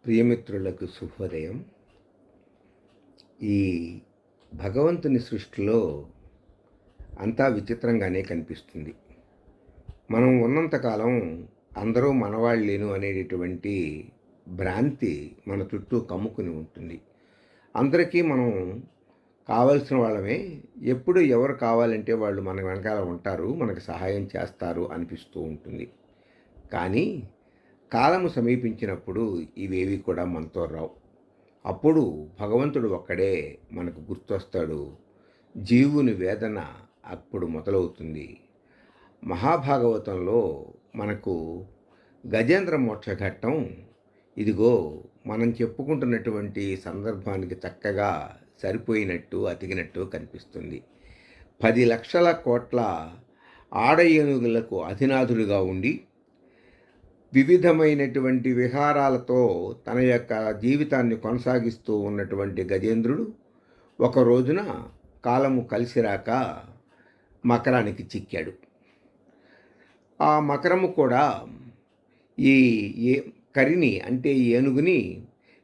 ప్రియమిత్రులకు శుభోదయం. ఈ భగవంతుని సృష్టిలో అంతా విచిత్రంగానే కనిపిస్తుంది. మనం ఉన్నంతకాలం అందరూ మనవాళ్ళేను అనేటటువంటి భ్రాంతి మన చుట్టూ కమ్ముకుని ఉంటుంది. అందరికీ మనం కావాల్సిన వాళ్ళమే. ఎప్పుడు ఎవరు కావాలంటే వాళ్ళు మన వెనకాల ఉంటారు, మనకు సహాయం చేస్తారు అనిపిస్తూ ఉంటుంది. కానీ కాలము సమీపించినప్పుడు ఇవేవి కూడా మనతో రావు. అప్పుడు భగవంతుడు ఒక్కడే మనకు గుర్తొస్తాడు. జీవుని వేదన అప్పుడు మొదలవుతుంది. మహాభాగవతంలో మనకు గజేంద్ర మోక్ష ఘట్టం ఇదిగో మనం చెప్పుకుంటున్నటువంటి సందర్భానికి చక్కగా సరిపోయినట్టు అతికినట్టు కనిపిస్తుంది. 10 లక్షల కోట్ల ఆడ ఏనుగులకు అధినాథుడిగా ఉండి వివిధమైనటువంటి విహారాలతో తన యొక్క జీవితాన్ని కొనసాగిస్తూ ఉన్నటువంటి గజేంద్రుడు ఒక రోజున కాలము కలిసిరాక మకరానికి చిక్కాడు. ఆ మకరము కూడా ఈ కరిని అంటే ఏనుగుని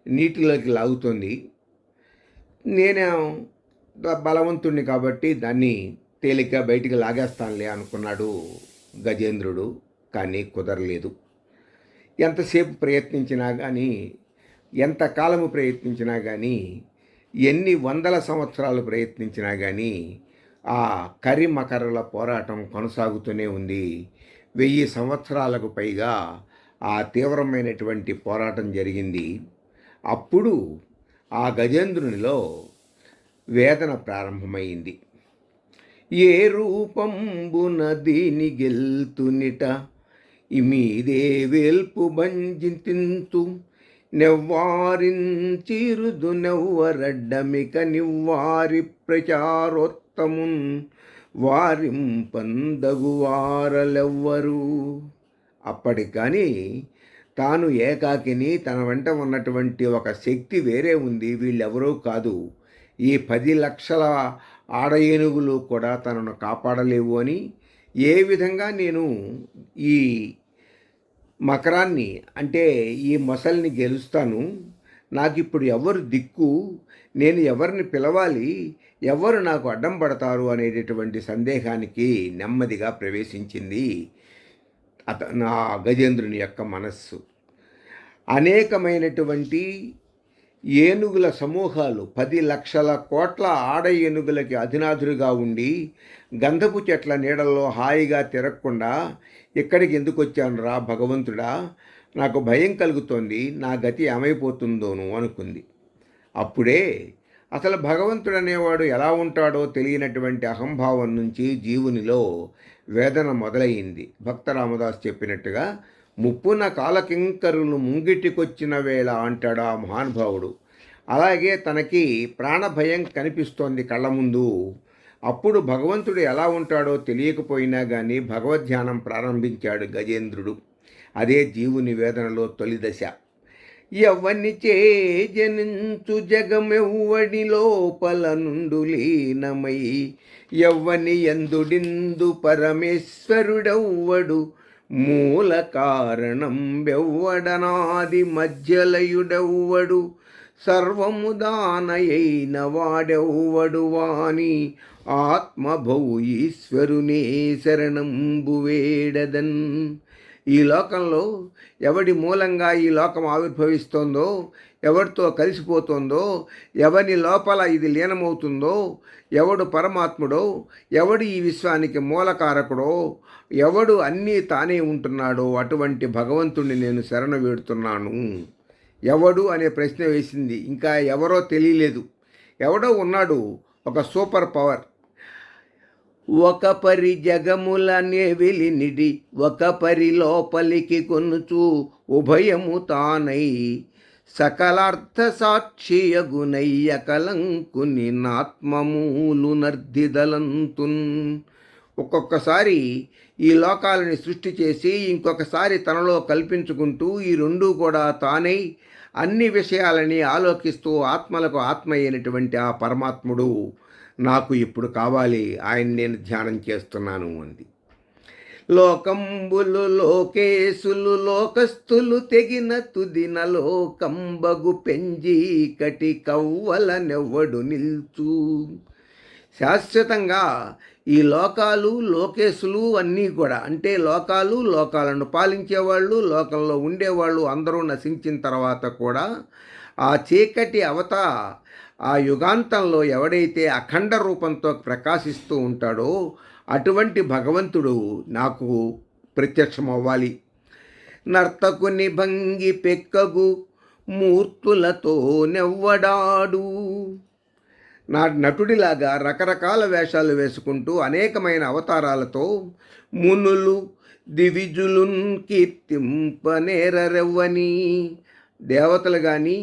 నీటిలోకి లాగుతుంది. నేను బలవంతుణ్ణి కాబట్టి దాన్ని తేలిగ్గా బయటికి లాగేస్తానులే అనుకున్నాడు గజేంద్రుడు. కానీ కుదరలేదు. ఎంతసేపు ప్రయత్నించినా కానీ, ఎంతకాలము ప్రయత్నించినా కానీ, ఎన్ని వందల సంవత్సరాలు ప్రయత్నించినా కానీ ఆ కరి మకరల పోరాటం కొనసాగుతూనే ఉంది. 1000 సంవత్సరాలకు పైగా ఆ తీవ్రమైనటువంటి పోరాటం జరిగింది. అప్పుడు ఆ గజేంద్రునిలో వేదన ప్రారంభమైంది. ఏ రూపంబున దీని గెల్తునిట ఇమీదే వేల్పు బంజింతింతు నెవ్వారించిరుదు నెవ్వరడ్డమిక నివ్వారి ప్రచారోత్తమున్ వారింపందగు వారలెవ్వరు. అప్పటికి తాను ఏకాకిని, తన వెంట ఉన్నటువంటి ఒక శక్తి వేరే ఉంది, వీళ్ళెవరూ కాదు, ఈ 10 లక్షల ఆడ ఏనుగులు కూడా తనను కాపాడలేవు అని, ఏ విధంగా నేను ఈ మకరాన్ని అంటే ఈ మొసల్ని గెలుస్తాను, నాకు ఇప్పుడు ఎవరు దిక్కు, నేను ఎవరిని పిలవాలి, ఎవరు నాకు అడ్డం పడతారు అనేటటువంటి సందేహానికి నెమ్మదిగా ప్రవేశించింది నా గజేంద్రుని యొక్క మనస్సు. అనేకమైనటువంటి ఏనుగుల సమూహాలు 10 లక్షల కోట్ల ఆడ ఏనుగులకి అధినాథుడిగా ఉండి గంధపు చెట్ల నీడల్లో హాయిగా తిరగకుండా ఇక్కడికి ఎందుకు వచ్చాను రా భగవంతుడా, నాకు భయం కలుగుతోంది, నా గతి ఏమైపోతుందోను అనుకుంది. అప్పుడే అసలు భగవంతుడు అనేవాడు ఎలా ఉంటాడో తెలియనటువంటి అహంభావం నుంచి జీవునిలో వేదన మొదలయ్యింది. భక్త రామదాస్ చెప్పినట్టుగా ముప్పున కాలకింకరులు ముంగిటికొచ్చిన వేళ అంటాడు ఆ మహానుభావుడు. అలాగే తనకి ప్రాణభయం కనిపిస్తోంది కళ్ళ ముందు. అప్పుడు భగవంతుడు ఎలా ఉంటాడో తెలియకపోయినా కానీ భగవద్ధ్యానం ప్రారంభించాడు గజేంద్రుడు. అదే జీవుని వేదనలో తొలి దశ. ఎవ్వని జనించు జగమెవ్వడి లోపల నుండు లీనమై ఎవ్వని ఎందుడిందు పరమేశ్వరుడెవ్వడు మూల కారణం వెవ్వడనాది మధ్యలయుడెవ్వడు సర్వము దానయైన వాడెవ్వడు వాని ఆత్మభౌ ఈశ్వరునే శరణంబు వేడదన్. ఈ లోకంలో ఎవడి మూలంగా ఈ లోకం ఆవిర్భవిస్తోందో, ఎవరితో కలిసిపోతుందో, ఎవరి లోపల ఇది లీనమవుతుందో, ఎవడు పరమాత్ముడో, ఎవడు ఈ విశ్వానికి మూలకారకుడో, ఎవడు అన్నీ తానే ఉంటున్నాడో అటువంటి భగవంతుణ్ణి నేను శరణ వేడుతున్నాను. ఎవడు అనే ప్రశ్న వేసింది. ఇంకా ఎవరో తెలియలేదు. ఎవడో ఉన్నాడు, ఒక సూపర్ పవర్. ఒక పరి జగములనే వెలినిడి ఒక పరి లోపలికి కొనుచు ఉభయము తానై సకలార్థ సాక్షియగునయ్య కలంకుని నాత్మమూలు నర్దిదలంతున్. ఒక్కొక్కసారి ఈ లోకాలని సృష్టి చేసి ఇంకొకసారి తనలో కల్పించుకుంటూ ఈ రెండూ కూడా తానై అన్ని విషయాలని ఆలోకిస్తూ ఆత్మలకు ఆత్మ అయినటువంటి ఆ పరమాత్ముడు నాకు ఇప్పుడు కావాలి, ఆయన నేను ధ్యానం చేస్తున్నాను అంది. లోకంబులు లోకేశులు లోకస్థులు తెగిన తుదిన లోకంబగు పెంజీకటి కవ్వలనెవ్వడు నిల్చు. శాశ్వతంగా ఈ లోకాలు లోకేశులు అన్నీ కూడా, అంటే లోకాలు లోకాలను పాలించేవాళ్ళు లోకంలో ఉండేవాళ్ళు అందరూ నశించిన తర్వాత కూడా ఆ చీకటి ఆ యుగాంతంలో ఎవడైతే అఖండ రూపంతో ప్రకాశిస్తూ ఉంటాడో అటువంటి భగవంతుడు నాకు ప్రత్యక్షమవ్వాలి. నర్తకుని భంగి పెక్కగు మూర్తులతో నెవ్వడాడు. నటుడిలాగా రకరకాల వేషాలు వేసుకుంటూ అనేకమైన అవతారాలతో మునులు దివిజులున్ కీర్తింపనేరరెవ్వని. దేవతలు కానీ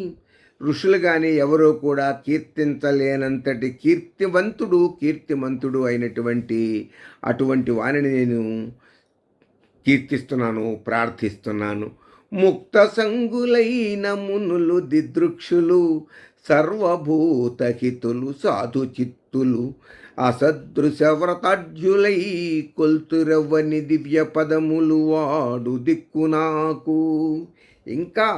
ఋషులు కానీ ఎవరో కూడా కీర్తించలేనంతటి కీర్తిమంతుడు అయినటువంటి అటువంటి వాణిని నేను కీర్తిస్తున్నాను, ప్రార్థిస్తున్నాను. ముక్త సంగులైన మునులు దిదృక్షులు సర్వభూతహితులు సాధు చిత్తులు అసదృశవ్రతాఢ్యులై కొల్తురవ్వని దివ్య పదములు వాడు దిక్కు నాకు. ఇంకా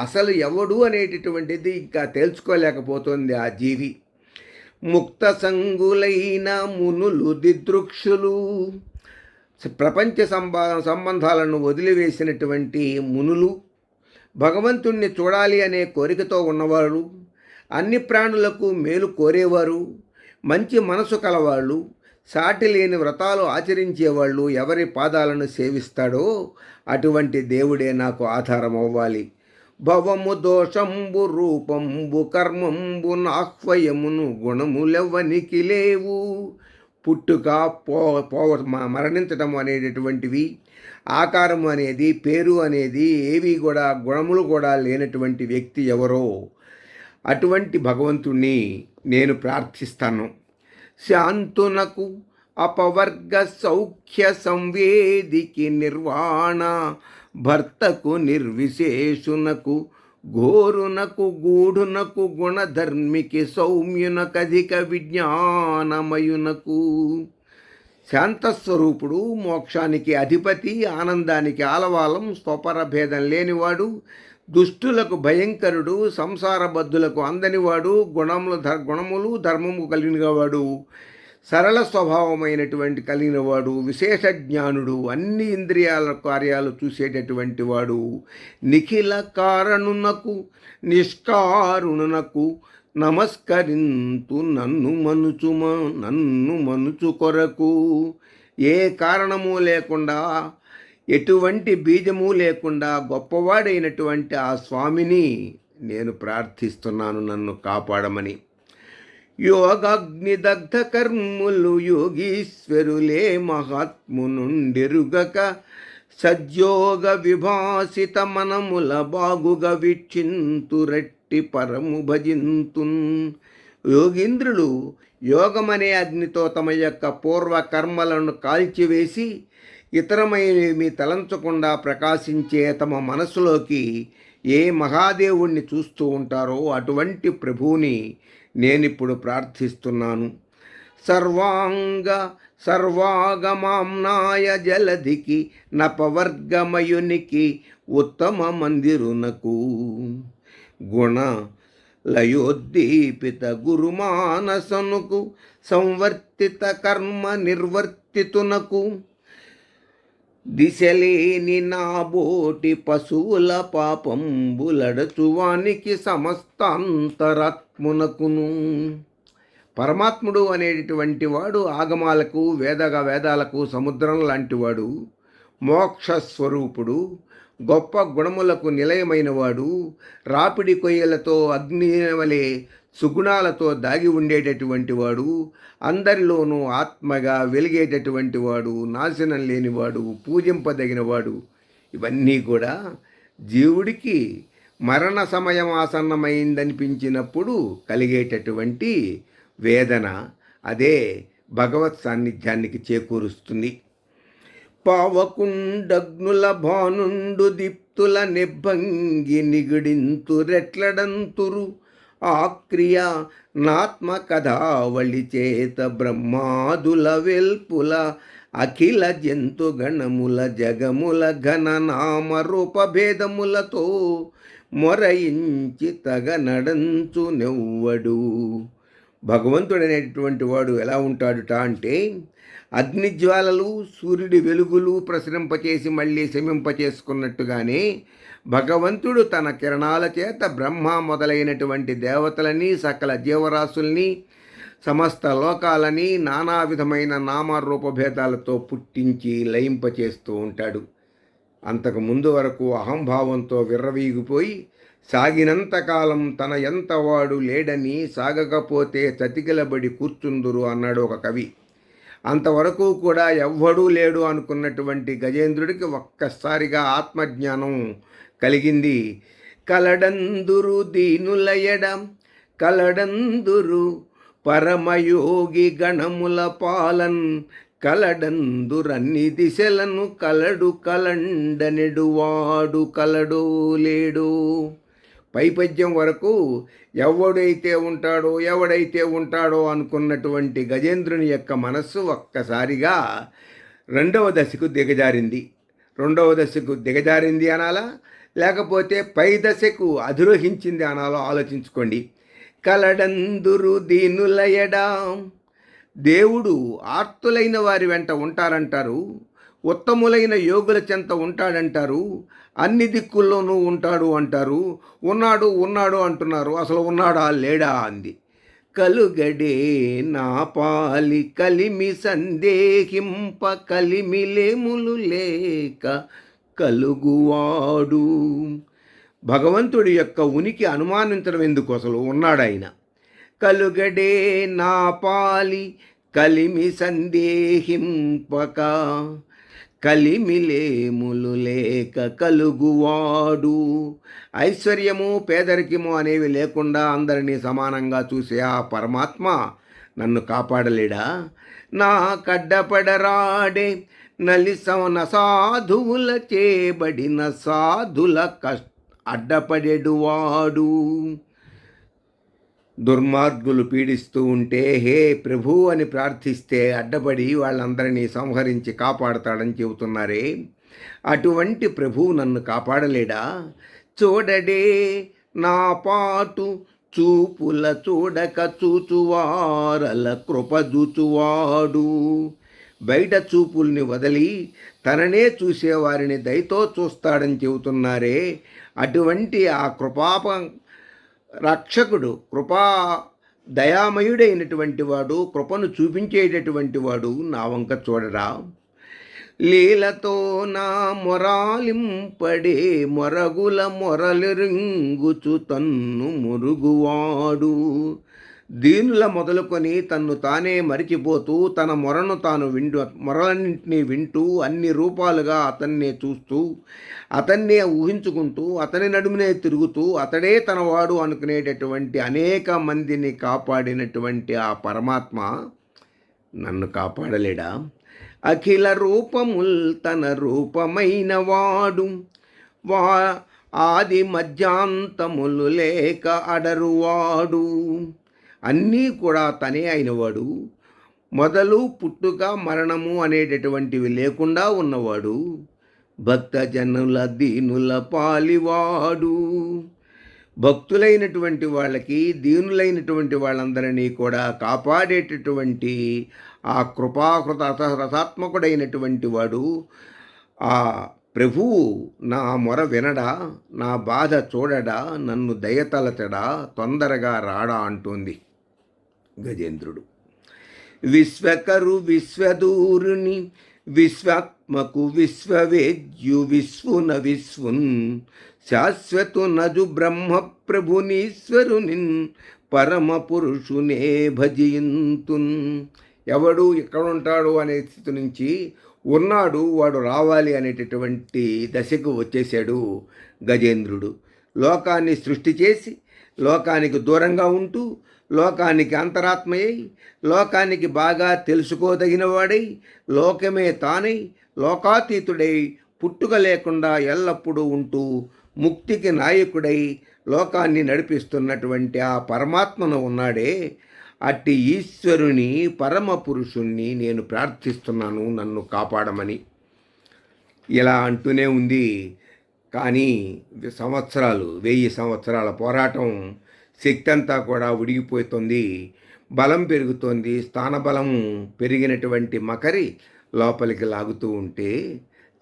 అసలు ఎవడు అనేటటువంటిది ఇంకా తెలుసుకోలేకపోతుంది ఆ జీవి. ముక్త సంగులైన మునులు దిదృక్షులు, ప్రపంచ సంబంధాలను వదిలివేసినటువంటి మునులు, భగవంతుణ్ణి చూడాలి అనే కోరికతో ఉన్నవారు, అన్ని ప్రాణులకు మేలు కోరేవారు, మంచి మనసు కలవాళ్ళు, సాటి లేని వ్రతాలు ఆచరించేవాళ్ళు ఎవరి పాదాలను సేవిస్తాడో అటువంటి దేవుడే నాకు ఆధారం అవ్వాలి. భవము దోషంబు రూపంబు కర్మంబు నాహ్వయమును గుణములెవ్వనికి లేవు. పుట్టుక మరణించటం అనేటటువంటివి, ఆకారము అనేది, పేరు అనేది ఏవి కూడా గుణములు కూడా లేనటువంటి వ్యక్తి ఎవరో అటువంటి భగవంతుణ్ణి నేను ప్రార్థిస్తాను. శాంతునకు అపవర్గ సౌఖ్య సంవేదికి నిర్వాణ భర్తకు నిర్విశేషునకు ఘోరునకు గూఢునకు గుణధర్మికి సౌమ్యునకధిక విజ్ఞానమయునకు. శాంతస్వరూపుడు, మోక్షానికి అధిపతి, ఆనందానికి ఆలవాలం, స్వపర భేదం లేనివాడు, దుష్టులకు భయంకరుడు, సంసారబద్ధులకు అందనివాడు, గుణములు ధర్మము కలిగినవాడు, సరళ స్వభావమైనటువంటి కలిగినవాడు, విశేష జ్ఞానుడు, అన్ని ఇంద్రియాల కార్యాలు చూసేటటువంటి వాడు, నిఖిల కారణునకు నిష్కారుణునకు నమస్కరింతు నన్ను మనుచు కొరకు. ఏ కారణము లేకుండా, ఎటువంటి బీజము లేకుండా గొప్పవాడైనటువంటి ఆ స్వామిని నేను ప్రార్థిస్తున్నాను నన్ను కాపాడమని. యోగాగ్నిదగ్ధ కర్ములు యోగీశ్వరులే మహాత్మునుండెరుగక సద్యోగ విభాసిత మనముల బాగుగా వీక్షింతురట్టి పరము భజింతున్. యోగీంద్రులు యోగమనే అగ్నితో తమ యొక్క పూర్వ కర్మలను కాల్చివేసి ఇతరమైనవి తలంచకుండా ప్రకాశించే తమ మనసులోకి ఏ మహాదేవుణ్ణి చూస్తూ ఉంటారో అటువంటి ప్రభువుని నేనిప్పుడు ప్రార్థిస్తున్నాను. సర్వాగమాంనాయ జలధికి నపవర్గమయునికి ఉత్తమ మందిరునకు గుణ లయోద్దీపిత గురుమానసనుకు సంవర్తిత కర్మ నిర్వర్తితునకు దిశలేని నాబోటి పశువుల పాపంబులడచువానికి సమస్తాంతరాత్మునకును. పరమాత్ముడు అనేటటువంటి వాడు ఆగమాలకు వేదాలకు సముద్రం లాంటివాడు, మోక్షస్వరూపుడు, గొప్ప గుణములకు నిలయమైనవాడు, రాపిడి కొయ్యలతో అగ్ని వలె సుగుణాలతో దాగి ఉండేటటువంటి వాడు, అందరిలోనూ ఆత్మగా వెలిగేటటువంటి వాడు, నాశనం లేనివాడు, పూజింపదగినవాడు. ఇవన్నీ కూడా జీవుడికి మరణ సమయం ఆసన్నమైందనిపించినప్పుడు కలిగేటటువంటి వేదన. అదే భగవత్ సాన్నిధ్యానికి చేకూరుస్తుంది. పావకుండగ్నుల భానుండు దిప్తుల నిబ్బంగి నిగుడింతురెట్లడంతురు ఆక్రియ నాత్మ కథావళి చేత బ్రహ్మాదుల వెల్పుల అఖిల జంతు గణముల జగముల ఘన నామ రూప భేదములతో మొరయించి తగ నడంచు నెవ్వడు. భగవంతుడనేటటువంటి వాడు ఎలా ఉంటాడుట అంటే, అగ్నిజ్వాలలు సూర్యుడి వెలుగులు ప్రసరింపచేసి మళ్ళీ శమింపచేసుకున్నట్టుగానే భగవంతుడు తన కిరణాల చేత బ్రహ్మ మొదలైనటువంటి దేవతలని, సకల జీవరాశుల్ని, సమస్త లోకాలని నానా విధమైన నామరూపభేదాలతో పుట్టించి లయింపచేస్తూ ఉంటాడు. అంతకుముందు వరకు అహంభావంతో విర్రవీగిపోయి సాగినంతకాలం తన ఎంతవాడు లేడని సాగకపోతే చతికిలబడి కూర్చుందురు అన్నాడు ఒక కవి. అంతవరకు కూడా ఎవ్వడూ లేడు అనుకున్నటువంటి గజేంద్రుడికి ఒక్కసారిగా ఆత్మజ్ఞానం కలిగింది. కలడందురు దీనులయడ కలడందురు పరమయోగి గణముల పాలన్ కలడందురన్ని దిశలను కలడు కలండనెడువాడు కలడో లేడో. పైపద్యం వరకు ఎవడైతే ఉంటాడో అనుకున్నటువంటి గజేంద్రుని యొక్క మనస్సు ఒక్కసారిగా రెండవ దశకు దిగజారింది అనాలా, లేకపోతే పై దశకు అధిరోహించింది అనాలో ఆలోచించుకోండి. కలడందురు దీనులయడా, దేవుడు ఆర్తులైన వారి వెంట ఉంటారంటారు, ఉత్తములైన యోగుల చెంత ఉంటాడంటారు, అన్ని దిక్కుల్లోనూ ఉంటాడు అంటారు, ఉన్నాడు అంటున్నారు. అసలు ఉన్నాడా లేడా అంది. కలుగడే నా పాలి కలిమి సందేహింప కలిమిలేములు లేక కలుగువాడు. భగవంతుడి యొక్క ఉనికి అనుమానించడం ఎందుకు, అసలు ఉన్నాడాయన. కలుగడే నా పాలి కలిమి సందేహింపక కలిమిలేములు లేక కలుగువాడు. ఐశ్వర్యము పేదరికము అనేవి లేకుండా అందరినీ సమానంగా చూసే ఆ పరమాత్మ నన్ను కాపాడలేడా? నా కడ్డపడరాడే నలిసవన సాధువుల చేబడిన సాధుల అడ్డపడేడువాడు. దుర్మార్గులు పీడిస్తూ ఉంటే హే ప్రభు అని ప్రార్థిస్తే అడ్డపడి వాళ్ళందరినీ సంహరించి కాపాడతాడని చెబుతున్నారే, అటువంటి ప్రభువు నన్ను కాపాడలేడా? చూడడే నా పాటు చూపుల చూడక చూచువారల కృపజూచువాడు. బయట చూపుల్ని వదిలి తననే చూసేవారిని దయతో చూస్తాడని చెబుతున్నారే, అటువంటి ఆ రక్షకుడు, కృపా దయామయుడైనటువంటి వాడు, కృపను చూపించేటటువంటి వాడు నా వంక చూడరా? లీలతో నా మొరాలింపడే మొరగుల మొరలిరింగుచు తన్ను మురుగువాడు. దీనుల మొదలుకొని తన్ను తానే మరిచిపోతూ తన మొరలన్నింటినీ వింటూ అన్ని రూపాలుగా అతన్నే చూస్తూ అతన్నే ఊహించుకుంటూ అతని నడుమునే తిరుగుతూ అతడే తనవాడు అనుకునేటటువంటి అనేక మందిని కాపాడినటువంటి ఆ పరమాత్మ నన్ను కాపాడలేడా? అఖిల రూపముల్ తన రూపమైన వాడు, ఆది మధ్యాంతములు లేక అడరువాడు. అన్నీ కూడా తనే అయినవాడు, మొదలు పుట్టుక మరణము అనేటటువంటివి లేకుండా ఉన్నవాడు, భక్తజనుల దీనుల పాలివాడు. భక్తులైనటువంటి వాళ్ళకి, దీనులైనటువంటి వాళ్ళందరినీ కూడా కాపాడేటటువంటి ఆ కృపాకృత రసాత్మకుడైనటువంటి వాడు ఆ ప్రభువు నా మొర వినడా, నా బాధ చూడడా, నన్ను దయతలచడా, తొందరగా రాడా అంటోంది గజేంద్రుడు. విశ్వకరు విశ్వదూరుని విశ్వాత్మకు విశ్వవేద్యు విశ్వున విశ్వున్ శాశ్వతు నజు బ్రహ్మ ప్రభునీశ్వరునిన్ పరమ పురుషునే భజింతున్. ఎవడు ఎక్కడుంటాడు అనే స్థితి నుంచి ఉన్నాడు, వాడు రావాలి అనేటటువంటి దశకు వచ్చేసాడు గజేంద్రుడు. లోకాన్ని సృష్టి చేసి లోకానికి దూరంగా ఉంటూ లోకానికి అంతరాత్మయై లోకానికి బాగా తెలుసుకోదగినవాడై లోకమే తానై లోకాతీతుడై పుట్టుక లేకుండా ఎల్లప్పుడూ ఉంటూ ముక్తికి నాయకుడై లోకాన్ని నడిపిస్తున్నటువంటి ఆ పరమాత్మను ఉన్నాడే, అట్టి ఈశ్వరుని పరమ పురుషుణ్ణి నేను ప్రార్థిస్తున్నాను నన్ను కాపాడమని. ఇలా అంటూనే ఉంది. కానీ సంవత్సరాలు 1000 సంవత్సరాల పోరాటం, శక్తి అంతా కూడా ఉడిగిపోతుంది, బలం పెరుగుతోంది. స్థానబలం పెరిగినటువంటి మకరి లోపలికి లాగుతూ ఉంటే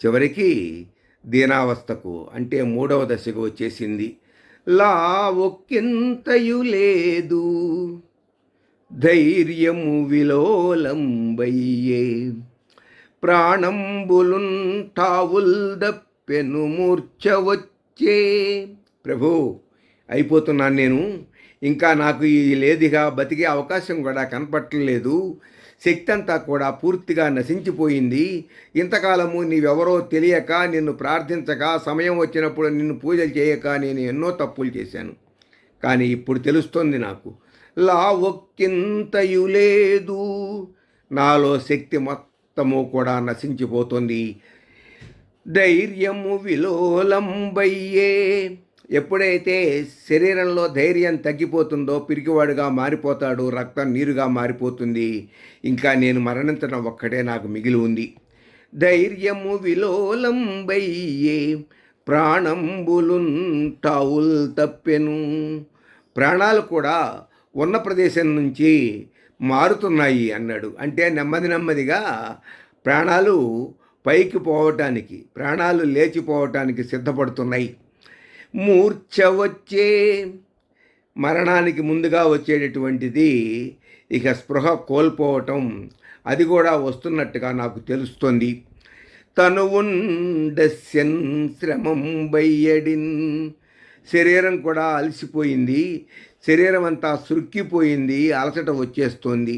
చివరికి దీనావస్థకు అంటే 3వ దశకు వచ్చేసింది. లా ఒక్కింతయు లేదు ధైర్యము విలోలంబయ్యే ప్రాణంబులున్ టావుల్దప్పెను మూర్ఛ వచ్చే. ప్రభు, అయిపోతున్నాను నేను, ఇంకా నాకు ఈ లేదిగా బతికే అవకాశం కూడా కనపట్టలేదు. శక్తి అంతా కూడా పూర్తిగా నశించిపోయింది. ఇంతకాలము నీవెవరో తెలియక, నిన్ను ప్రార్థించక, సమయం వచ్చినప్పుడు నిన్ను పూజలు చేయక నేను ఎన్నో తప్పులు చేశాను. కానీ ఇప్పుడు తెలుస్తోంది నాకు, లా ఒక్కింతయు లేదు, నాలో శక్తి మొత్తము కూడా నశించిపోతుంది. ధైర్యము విలోలంబయ్యే, ఎప్పుడైతే శరీరంలో ధైర్యం తగ్గిపోతుందో పిరికివాడుగా మారిపోతాడు, రక్తం నీరుగా మారిపోతుంది. ఇంకా నేను మరణించడం ఒక్కటే నాకు మిగిలి ఉంది. ధైర్యము విలోలంబయ్యే ప్రాణంబులున్ టావుల్ తప్పెను, ప్రాణాలు కూడా ఉన్న ప్రదేశం నుంచి మారుతున్నాయి అన్నాడు. అంటే నెమ్మది నెమ్మదిగా ప్రాణాలు పైకి పోవటానికి, ప్రాణాలు లేచిపోవటానికి సిద్ధపడుతున్నాయి. మూర్ఛ వచ్చే, మరణానికి ముందుగా వచ్చేటటువంటిది ఇక స్పృహ కోల్పోవటం, అది కూడా వస్తున్నట్టుగా నాకు తెలుస్తుంది. తనువుండస్యన్ శ్రమం బయ్యడిన్, శరీరం కూడా అలసిపోయింది, శరీరం అంతా సురుక్కిపోయింది, అలసట వచ్చేస్తోంది.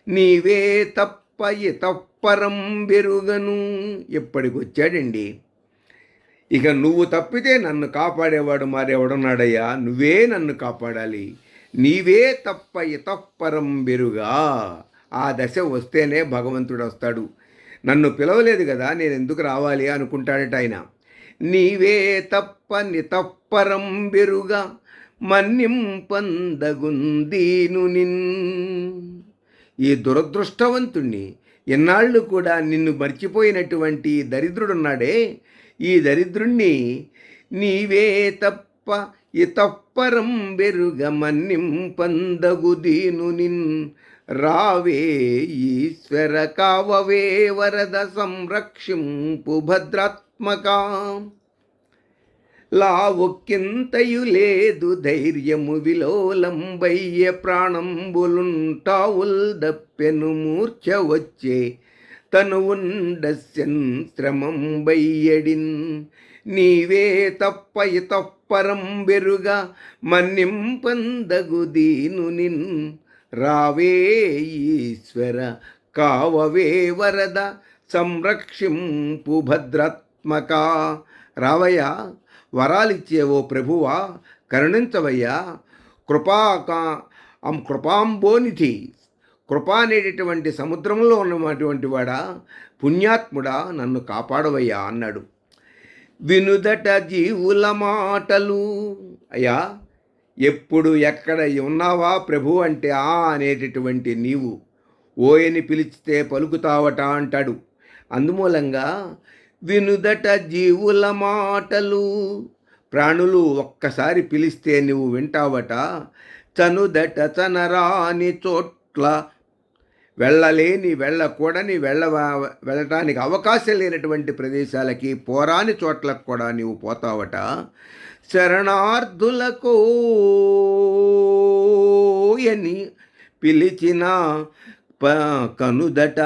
నీవే తప్ప ఇతప్పరం బెరుగను, ఎప్పటికొచ్చాడండి. ఇక నువ్వు తప్పితే నన్ను కాపాడేవాడు మరెవడున్నాడయ్యా, నువ్వే నన్ను కాపాడాలి. నీవే తప్ప ఇతప్పరం బెరుగా, ఆ దశ వస్తేనే భగవంతుడు వస్తాడు. నన్ను పిలవలేదు కదా, నేను ఎందుకు రావాలి అనుకుంటాడట ఆయన. నీవే తప్ప నితప్పరం బెరుగా మన్యం పందగుందీను నిన్, ఈ దురదృష్టవంతుణ్ణి, ఎన్నాళ్ళు కూడా నిన్ను మర్చిపోయినటువంటి దరిద్రుడున్నాడే, ఈ దరిద్రుణ్ణి నీవే తప్ప ఇతప్పరం బెరుగ మన్యం పందగుదీను నిన్, రావే ఈశ్వర కావవే వరద సంరక్షింపు భద్రాత్మకా. లా ఒక్కింతయు లేదు ధైర్యము విలోలంబయ్య ప్రాణంబులున్ టావుల్ దప్పెను మూర్ఛ వచ్చే తనువుండస్యన్ శ్రమం బయ్యడిన్. నీవే తప్ప ఇతప్పరం బెరుగా మన్యం పందగుదీను నిన్, రావే ఈశ్వర కావవే వరద సంరక్షింపు భద్రాత్మకా. రావయ్యా, వరాలిచ్చేవో ప్రభువా, కరుణించవయ్యా. కృపాంబోనిధి, కృప అనేటటువంటి సముద్రంలో ఉన్నటువంటి వాడా, పుణ్యాత్ముడా, నన్ను కాపాడవయ్యా అన్నాడు. వినుదట జీవుల మాటలు, అయ్యా ఎప్పుడు ఎక్కడ ఉన్నావా ప్రభు అంటే ఆ అనేటటువంటి నీవు ఓయని పిలిచితే పలుకుతావట అంటాడు. అందుమూలంగా వినుదట జీవుల మాటలు, ప్రాణులు ఒక్కసారి పిలిస్తే నువ్వు వింటావట. చనుదట చనరాని చోట్ల, వెళ్ళలేని వెళ్ళకూడని వెళ్ళటానికి అవకాశం లేనటువంటి ప్రదేశాలకి, పోరాని చోట్లకు కూడా నీవు పోతావట. శరణార్థులకు అని పిలిచిన కనుదట,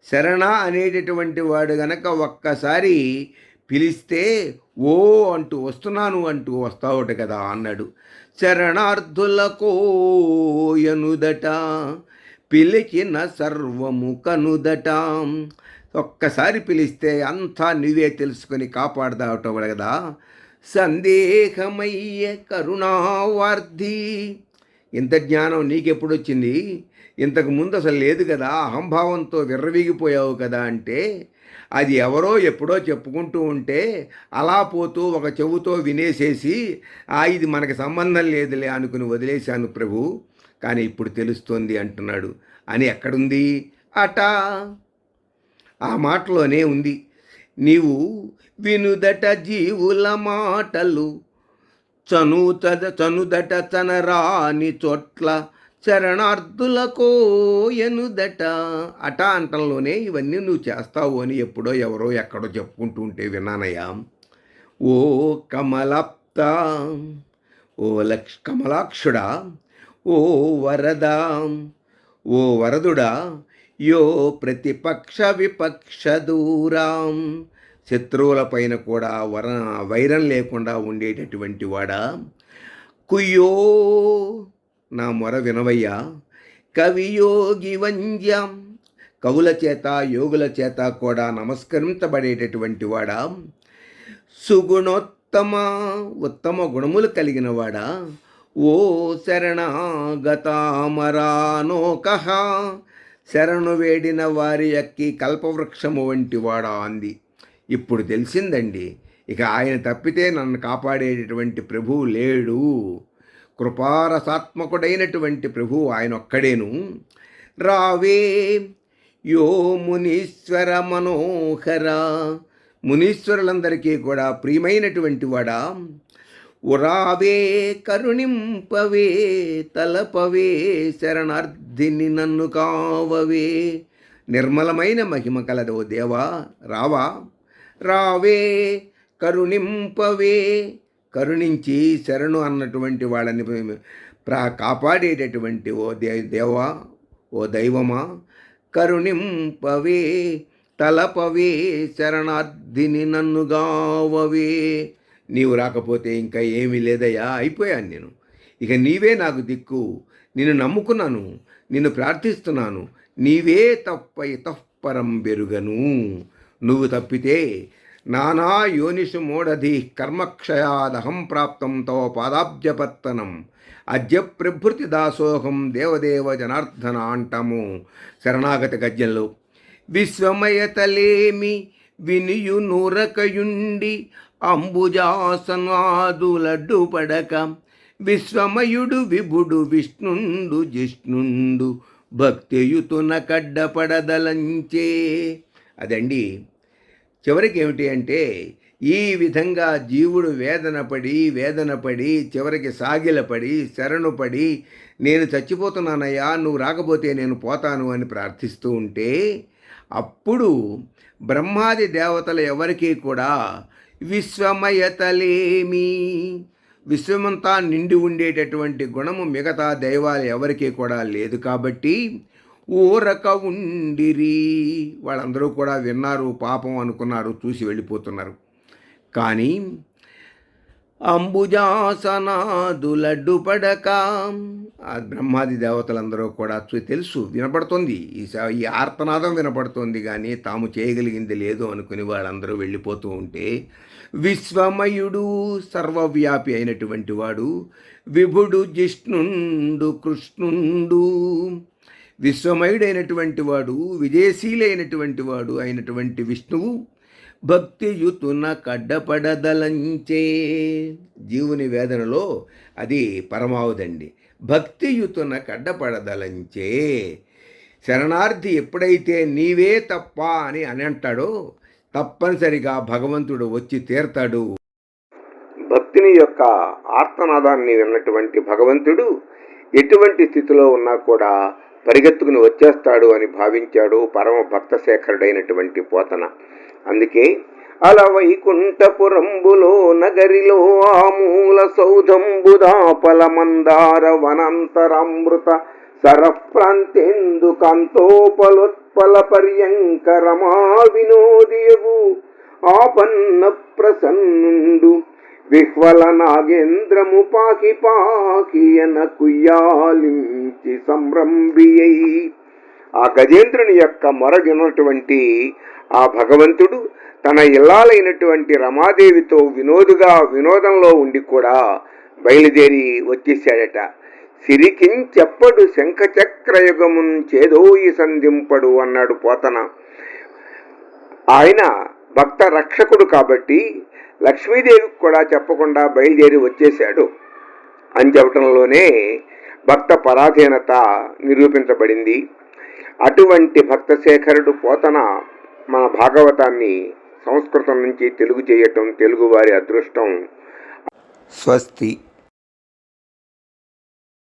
శరణ అనేటటువంటి వాడు గనక ఒక్కసారి పిలిస్తే ఓ అంటూ వస్తున్నాను అంటూ వస్తావుట కదా అన్నాడు. శరణార్థులకు ఎనుదట పిలిచిన సర్వము కనుదట, ఒక్కసారి పిలిస్తే అంతా నువ్వే తెలుసుకొని కాపాడదావటం కదా. సందేహమయ్య కరుణావార్ధి, ఇంత జ్ఞానం నీకెప్పుడు వచ్చింది? ఇంతకు ముందు అసలు లేదు కదా, అహంభావంతో విర్రవీగిపోయావు కదా అంటే, అది ఎవరో ఎప్పుడో చెప్పుకుంటూ ఉంటే అలా పోతూ ఒక చెవుతో వినేసేసి ఇది మనకు సంబంధం లేదులే అనుకుని వదిలేశాను ప్రభు. కానీ ఇప్పుడు తెలుస్తోంది అంటున్నాడు అని ఎక్కడుంది అట. ఆ మాటలోనే ఉంది. నీవు వినుదట జీవుల మాటలు చనుదట చనరాని చోట్ల శరణార్థులకో ఎనుదట. అట అంటంలోనే ఇవన్నీ నువ్వు చేస్తావు అని ఎప్పుడో ఎవరో ఎక్కడో చెప్పుకుంటూ ఉంటే విన్నానయ్యా. ఓ కమలాప్త, ఓ కమలాక్షుడా, ఓ వరదా, ఓ వరదుడా, యో ప్రతిపక్ష విపక్ష దూరాం, శత్రువులపైన కూడా వైరం లేకుండా ఉండేటటువంటి వాడా, కుయ్యో నా మొర వినవయ్యా, కవియోగి వంద్యం, కవుల చేత యోగుల చేత కూడా నమస్కరించబడేటటువంటి వాడా, సుగుణోత్తమ ఉత్తమ గుణములు కలిగిన వాడా, ఓ శరణాగతామరానోక, శరణు వేడిన వారి యక్కి కల్పవృక్షము వంటి వాడా అంది. ఇప్పుడు తెలిసిందండి, ఇక ఆయన తప్పితే నన్ను కాపాడేటటువంటి ప్రభువు లేడు. కృపారసాత్మకుడైనటువంటి ప్రభువు ఆయన ఒక్కడేను. రావే యో మునీశ్వర మనోహర, మునీశ్వరులందరికీ కూడా ప్రియమైనటువంటి వాడా, ఉరావే కరుణింపవే తలపవే శరణార్థిని నన్ను కావవే, నిర్మలమైన మహిమ కలదో దేవా రావా, రావే కరుణింపవే, కరుణించి శరణు అన్నటువంటి వాళ్ళని కాపాడేటటువంటి ఓ దేవా, ఓ దైవమా, కరుణింపవే తలపవే శరణార్థిని నన్ను గావవే. నీవు రాకపోతే ఇంకా ఏమీ లేదయ్యా, అయిపోయాను నేను. ఇక నీవే నాకు దిక్కు, నిన్ను నమ్ముకున్నాను, నిన్ను ప్రార్థిస్తున్నాను. నీవే తప్పై తప్పరం బెరుగను. నువ్వు తప్పితే నానా యోనిషు మోడధి కర్మక్షయాదహం ప్రాప్తం తవ పాదాబ్జపత్తనం అద్య ప్రభృతి దాసోహం దేవదేవ జనార్దన అంటాము శరణాగతి గద్యంలో. విశ్వమయతలేమి వినియు నూరకయుండి అంబుజాసనాదులడ్డు పడక, విశ్వమయుడు విభుడు విష్ణుండు జిష్ణుండు భక్తియుతున కడ్డపడదలంచే. అదండి చివరికి ఏమిటి అంటే, ఈ విధంగా జీవుడు వేదనపడి చివరికి సాగిలపడి శరణుపడి నేను చచ్చిపోతున్నానయ్యా, నువ్వు రాకపోతే నేను పోతాను అని ప్రార్థిస్తూ ఉంటే, అప్పుడు బ్రహ్మాది దేవతలు ఎవరికీ కూడా విశ్వమయతలేమి, విశ్వమంతా నిండి ఉండేటటువంటి గుణము మిగతా దైవాలు ఎవరికీ కూడా లేదు. కాబట్టి ఊరక ఉండిరి, వాళ్ళందరూ కూడా విన్నారు, పాపం అనుకున్నారు, చూసి వెళ్ళిపోతున్నారు. కానీ అంబుజాసనాదులడ్డు పడక, ఆ బ్రహ్మాది దేవతలందరూ కూడా తెలుసు, వినపడుతుంది, ఈ ఆర్తనాదం వినపడుతుంది, కానీ తాము చేయగలిగింది లేదు అనుకుని వాళ్ళందరూ వెళ్ళిపోతూ ఉంటే, విశ్వమయుడు సర్వవ్యాపి అయినటువంటి వాడు, విభుడు జిష్ణుండు కృష్ణుండు, విశ్వమయుడైనటువంటి వాడు విజయశీలైనటువంటి వాడు అయినటువంటి విష్ణువు భక్తియుతున కడ్డపడదలంచే. జీవుని వేదనలో అది పరమావధండి. భక్తియుతున కడ్డపడదలంచే, శరణార్థి ఎప్పుడైతే నీవే తప్ప అని అంటాడో తప్పనిసరిగా భగవంతుడు వచ్చి తీరతాడు. భక్తిని యొక్క ఆర్తనాదాన్ని విన్నటువంటి భగవంతుడు ఎటువంటి స్థితిలో ఉన్నా కూడా పరిగెత్తుకుని వచ్చేస్తాడు అని భావించాడు పరమ భక్త శేఖరుడైనటువంటి పోతన. అందుకే అలా వైకుంఠపురంబులో నగరిలో ఆమూల సౌధంబుదాపల మందార వనాంతరామృత సరప్రాంతేందు కాంతోపలోత్పల పర్యంకరమా వినోదియగు ఆపన్న ప్రసన్నుండు విహ్వల నాగేంద్రము పాకి పాకియన కుయ్యాలించి సంరంభియై. ఆ గజేంద్రుని యొక్క మొరగినటువంటి ఆ భగవంతుడు తన ఇల్లాలైనటువంటి రమాదేవితో వినోదంలో ఉండి కూడా బయలుదేరి వచ్చేసాడట. సిరికించెప్పడు శంఖచక్రయుగమున్ చేదోయి సంధింపడు అన్నాడు పోతన. ఆయన భక్త రక్షకుడు కాబట్టి లక్ష్మీదేవికి కూడా చెప్పకుండా బయలుదేరి వచ్చేశాడు అని చెప్పటంలోనే భక్త పరాధీనత నిరూపించబడింది. అటువంటి భక్తశేఖరుడు పోతన మన భాగవతాన్ని సంస్కృతం నుంచి తెలుగు చేయటం తెలుగువారి అదృష్టం. స్వస్తి.